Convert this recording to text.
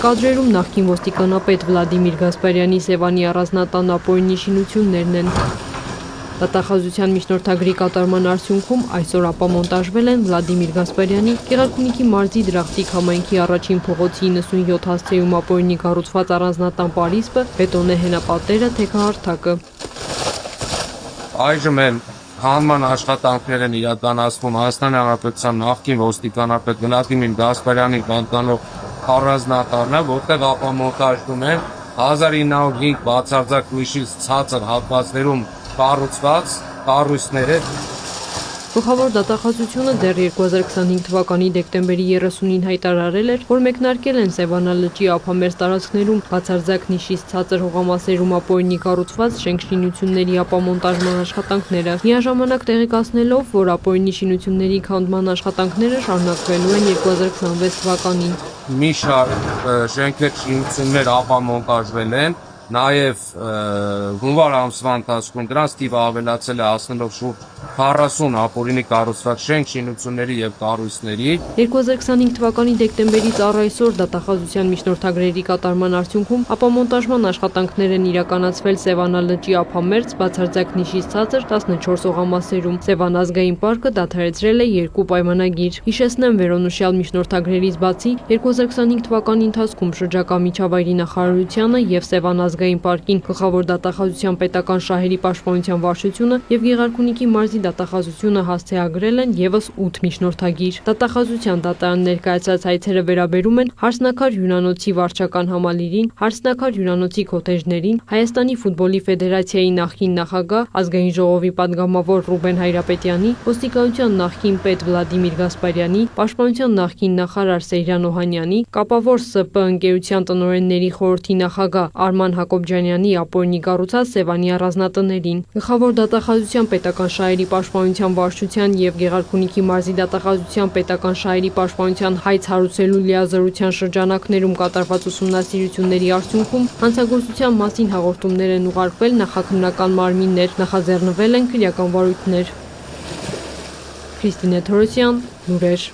Կադրերում նախկին ոստիկանապետ Վլադիմիր Գասպարյանի Սևանի առանձնատան ապօրինի շինություններն են։ Դատախազության միջնորդագրի կատարման արդյունքում այսօր ապամոնտաժվել են Վլադիմիր Գասպարյանի Գեղարքունիքի մարզի Դրախտիկ համայնքի առաջին փողոցի 97 հասցեում ապօրինի կառուցված առանձնատան պարիսպը, բետոնե հենապատերը, թեքահարթակը։ Այժմ էլ հանման աշխատանքներ են իրականացվում Հայաստանի Հանրապետության նախկին ոստիկանապետ Վլադիմիր Գասպարյանի պատկանող առանձնատանը, որտեղ ապամոնտաժվում են 1905 բացարձակ ուրիշից ցածր հատվածներում կառուցված կառույցները։ Գլխավոր դատախազությունը դեռ 2025 թվականի դեկտեմբերի 30-ին հայտարարել էր, որ մեկնարկել են Սևանա լճի ափամերձ տարածքներում բացարձակ նիշից ցածր հողամասերում ապօրինի կառուցված շենք-շինությունների ապամոնտաժման աշխատանքները, միաժամանակ տեղեկացնելով, որ ապօրինի շինությունների քանդման աշխատանքները շարունակվելու են 2026 թվականին։ Մի շարք շենքեր ապամոնտաժվել են, նաև հունվար ամսվա ընթացքում դրանց թիվը ավելացել է, հասնելով շուրջ 40 ապօրինի կառուցված շենք-շինությունների և կառույցների։ 2025 թվականի դեկտեմբերից առ այսօր դատախազության միջնորդագրերի կատարման արդյունքում ապամոնտաժման աշխատանքներ են իրականացվել Սևանա լճի ափամերձ բացարձակ նիշից ցածր 14 հողամասերում։ Սևան ազգային պարկը դադարեցրել է 2 պայմանագիր։ Հիշեցնեմ, վերոնշյալ միջնորդագրերից բացի 2025 թվականի ընթացքում շրջակա միջավայրի նախարարությանը և Սևան ազգային պարկին գլխավոր դատախազության պետական շահերի պաշտպանության վարչությունը և Գեղարքունիքի մարզի դատախազությունը հասցեագրել են ևս 8 միջնորդագիր։ Դատախազության դատարան ներկայացած հայցերը վերաբերում են Հարսնաքար հյուրանոցի վարչական համալիրին, Հարսնաքար հյուրանոցի քոթեջներին, Հայաստանի ֆուտբոլի ֆեդերացիայի նախկին նախագահ, ազգային ժողովի падգամավոր Ռուբեն Հայրապետյանի, ոստիկանության նախկին պետ Վլադիմիր Գասպարյանի, պաշտպանության նախկին նախարար Սեյրան Օհանյանի, կապավոր ՍՊ ընկերության տնօրենների խորհրդի նախագահ Արման Հակոբյանյանի ապօրինի կառուցած Սևանի առանձնատներին։ Գլխավոր դատախազության պետական շահերի պաշտպանության վարչության և Գեղարքունիքի մարզի դատախազության պետական շահերի պաշտպանության հայց հարուցելու լիազորության շրջանակներում կատարված ուսումնասիրությունների արդյունքում հանցագործության մասին հաղորդումներ են ուղարկվել նախաքննական մարմիններ, նախաձեռնվել են քրեական վարույթներ։ Քրիստինե Թորոսյան, լուրեր։